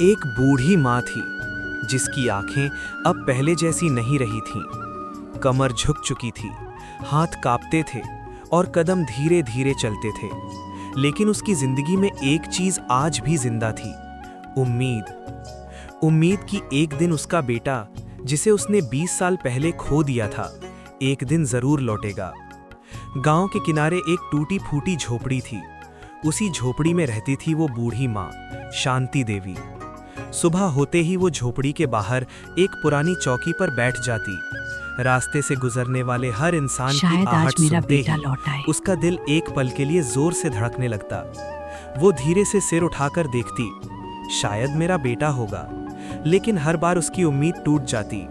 एक बूढ़ी माँ थी जिसकी आंखें अब पहले जैसी नहीं रही थीं। कमर झुक चुकी थी, हाथ कांपते थे और कदम धीरे धीरे चलते थे। लेकिन उसकी जिंदगी में एक चीज आज भी जिंदा थी, उम्मीद। उम्मीद कि एक दिन उसका बेटा, जिसे उसने 20 साल पहले खो दिया था, एक दिन जरूर लौटेगा। गांव के किनारे एक टूटी फूटी झोपड़ी थी। उसी झोपड़ी में रहती थी वो बूढ़ी माँ, शांति देवी। सुबह होते ही वो झोपड़ी के बाहर एक पुरानी चौकी पर बैठ जाती। रास्ते से गुजरने वाले हर इंसान की आहट सुनते ही उसका दिल एक पल के लिए जोर से धड़कने लगता। वो धीरे से सिर उठाकर देखती, शायद मेरा बेटा होगा। लेकिन हर बार उसकी उम्मीद टूट जाती।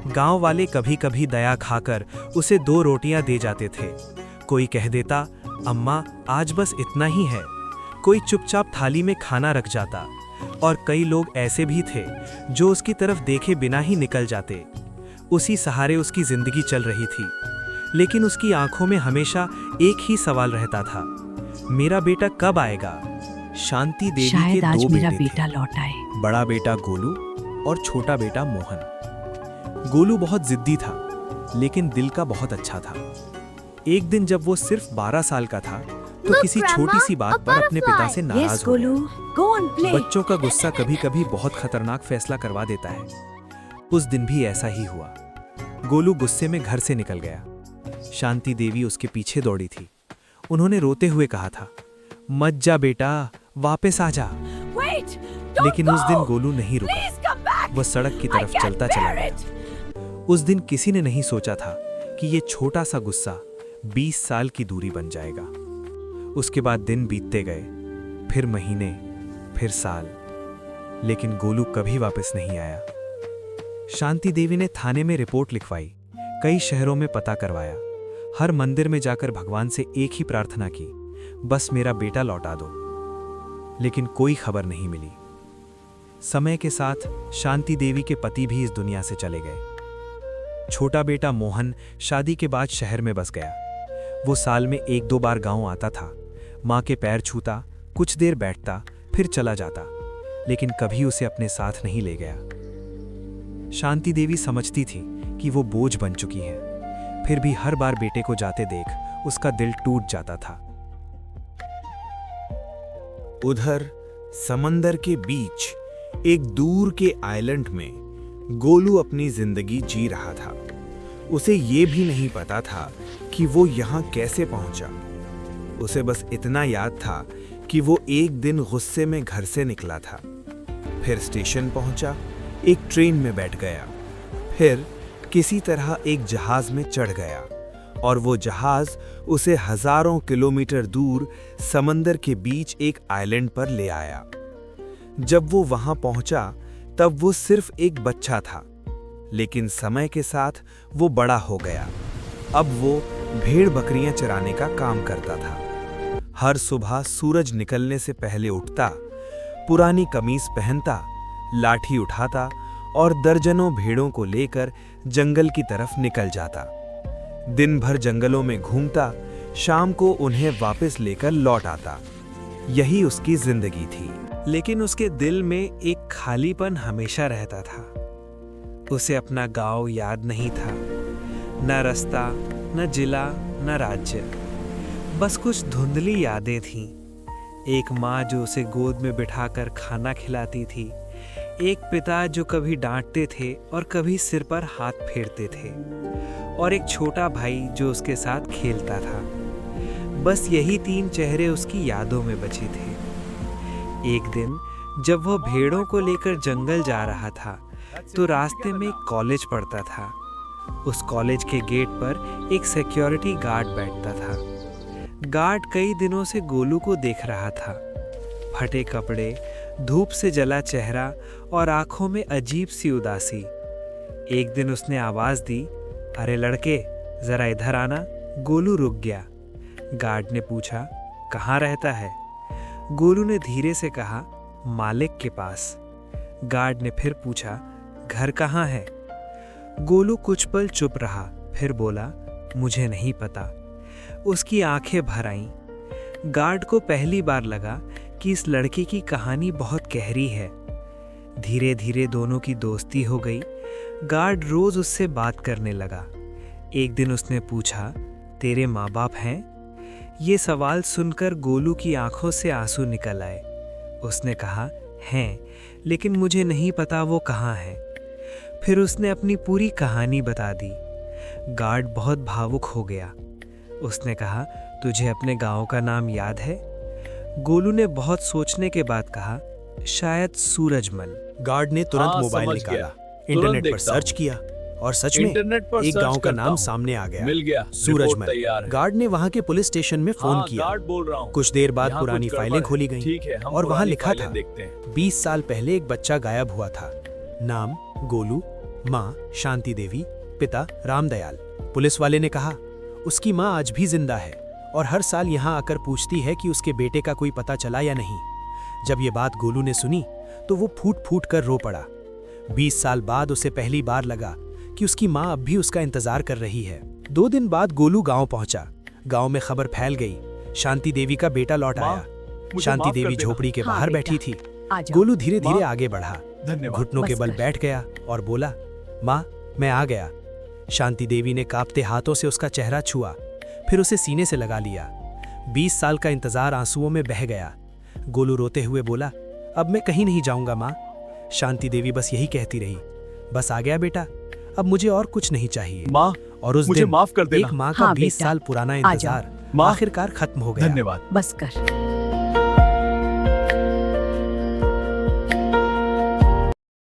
गांव वाले कभी कभी दया खाकर उसे 2 रोटियां दे जाते थे। कोई कह देता, अम्मा आज बस इतना ही है। कोई चुपचाप थाली में खाना रख जाता। और कई लोग ऐसे भी थे जो उसकी तरफ देखे बिना ही निकल जाते। उसी सहारे उसकी जिंदगी चल रही थी। लेकिन उसकी आंखों में हमेशा एक ही सवाल रहता था, मेरा बेटा कब आएगा? शांति देवी के 2 बेटे थे, बड़ा बेटा गोलू और छोटा बेटा मोहन। गोलू बहुत जिद्दी था, लेकिन दिल का बहुत अच्छा था। एक दिन जब वो सिर्फ 12 साल का था, तो किसी छोटी सी बात पर अपने पिता से नाराज हो गया। बच्चों का गुस्सा कभी कभी बहुत खतरनाक फैसला करवा देता है। उस दिन भी ऐसा ही हुआ। गोलू गुस्से में घर से निकल गया। शांति देवी उसके पीछे दौड़ी थी। उन्होंने रोते हुए कहा था, मत जा बेटा, वापस आ जा। लेकिन उस दिन गोलू नहीं रुका। वह सड़क की तरफ चलता चला गया। उस दिन किसी ने नहीं सोचा था कि ये छोटा सा गुस्सा 20 साल की दूरी बन जाएगा। उसके बाद दिन बीतते गए, फिर महीने, फिर साल, लेकिन गोलू कभी वापस नहीं आया। शांति देवी ने थाने में रिपोर्ट लिखवाई, कई शहरों में पता करवाया, हर मंदिर में जाकर भगवान से एक ही प्रार्थना की, बस मेरा बेटा लौटा दो। लेकिन कोई खबर नहीं मिली। समय के साथ शांति देवी के पति भी इस दुनिया से चले गए। छोटा बेटा मोहन शादी के बाद शहर में बस गया। वो साल में 1-2 बार गांव आता था, माँ के पैर छूता, कुछ देर बैठता, फिर चला जाता, लेकिन कभी उसे अपने साथ नहीं ले गया। शांति देवी समझती थी कि वो बोझ बन चुकी है, फिर भी हर बार बेटे को जाते देख उसका दिल टूट जाता था। उधर समंदर के बीच एक दूर के आइलैंड में गोलू अपनी जिंदगी जी रहा था। उसे ये भी नहीं पता था कि वो यहाँ कैसे पहुंचा। उसे बस इतना याद था कि वो एक दिन गुस्से में घर से निकला था, फिर स्टेशन पहुंचा, एक ट्रेन में बैठ गया, फिर किसी तरह एक जहाज में चढ़ गया और वो जहाज उसे हजारों किलोमीटर दूर समंदर के बीच एक आइलैंड पर ले आया। जब वो वहां पहुंचा तब वो सिर्फ एक बच्चा था, लेकिन समय के साथ वो बड़ा हो गया। अब वो भेड़ बकरियां चराने का काम करता था। हर सुबह सूरज निकलने से पहले उठता, पुरानी कमीज पहनता, लाठी उठाता और दर्जनों भेड़ों को लेकर जंगल की तरफ निकल जाता। दिन भर जंगलों में घूमता, शाम को उन्हें वापस लेकर लौट आता। यही उसकी जिंदगी थी। लेकिन उसके दिल में एक खालीपन हमेशा रहता था। उसे अपना गांव याद नहीं था, न रास्ता, न जिला, न राज्य, बस कुछ धुंधली यादें थीं। एक माँ जो उसे गोद में बिठाकर खाना खिलाती थी, एक पिता जो कभी डांटते थे और कभी सिर पर हाथ फेरते थे, और एक छोटा भाई जो उसके साथ खेलता था। बस यही 3 चेहरे उसकी यादों में बचे थे। एक दिन जब वह भेड़ों को लेकर जंगल जा रहा था, तो रास्ते में एक कॉलेज पड़ता था। उस कॉलेज के गेट पर एक सिक्योरिटी गार्ड बैठता था। गार्ड कई दिनों से गोलू को देख रहा था। फटे कपड़े, धूप से जला चेहरा और आंखों में अजीब सी उदासी। एक दिन उसने आवाज दी, अरे लड़के, जरा इधर आना। गोलू रुक गया। गार्ड ने पूछा, कहाँ रहता है? गोलू ने धीरे से कहा, मालिक के पास। गार्ड ने फिर पूछा, घर कहाँ है? गोलू कुछ पल चुप रहा, फिर बोला, मुझे नहीं पता। उसकी आंखें भर आईं। गार्ड को पहली बार लगा कि इस लड़के की कहानी बहुत गहरी है। धीरे धीरे दोनों की दोस्ती हो गई। गार्ड रोज उससे बात करने लगा। एक दिन उसने पूछा, तेरे माँ बाप हैं? ये सवाल सुनकर गोलू की आंखों से आंसू निकल आए। उसने कहा, हैं, लेकिन मुझे नहीं पता वो कहाँ हैं। फिर उसने अपनी पूरी कहानी बता दी। गार्ड बहुत भावुक हो गया। उसने कहा, तुझे अपने गांव का नाम याद है? गोलू ने बहुत सोचने के बाद कहा, शायद सूरजमल। गार्ड ने तुरंत हाँ, मोबाइल समझ निकाला, गया। इंटरनेट तुरंत पर देखता सर्च हूँ। किया और सच में इंटरनेट पर एक सर्च गांव का करता नाम हूँ। सामने आ गया, मिल गया, रिपोर्ट सूरजमल। तैयार है। गार्ड ने वहां के पुलिस स्टेशन में फोन हाँ, किया। गार्ड बोल रहा हूँ। कुछ देर बाद यहाँ पुरानी कुछ गड़बड़ फाइलें है। खोली गईं ठीक है, हम और वहां पुरानी लिखा फाइलें था, देखते हैं। 20 साल पहले एक बच्चा गायब हुआ था। नाम गोलू, माँ शांति देवी, पिता रामदयाल। पुलिस वाले ने कहा, उसकी माँ आज भी जिंदा है और हर साल यहाँ आकर पूछती है कि उसके बेटे का कोई पता चला या नहीं। जब ये बात गोलू ने सुनी तो वो फूट फूट कर रो पड़ा। 20 साल बाद उसे पहली बार लगा कि उसकी माँ अब भी उसका इंतजार कर रही है। 2 दिन बाद गोलू गांव पहुंचा। गांव में खबर फैल गई, शांति देवी का बेटा लौट माँ, आया। मुझे शांति माफ कर देवी देना। झोपड़ी के हाँ, बाहर बेटा, बैठी थी। आ जाओ। गोलू धीरे धीरे माँ, आगे बढ़ा, धन्यवाद। घुटनों के बस बल कर। बैठ गया और बोला, माँ मैं आ गया। शांति देवी ने कांपते हाथों से उसका चेहरा छुआ, फिर उसे सीने से लगा लिया। 20 साल का इंतजार आंसुओं में बह गया। गोलू रोते हुए बोला, अब मैं कहीं नहीं जाऊंगा माँ। शांति देवी बस यही कहती रही, बस आ गया बेटा, अब मुझे और कुछ नहीं चाहिए। माँ, और उस मुझे दिन माफ कर देना। एक माँ का हाँ, 20 बेटा, साल पुराना आ जाओ। इंतजार माँ, आखिरकार खत्म हो गया। धन्यवाद। बस कर।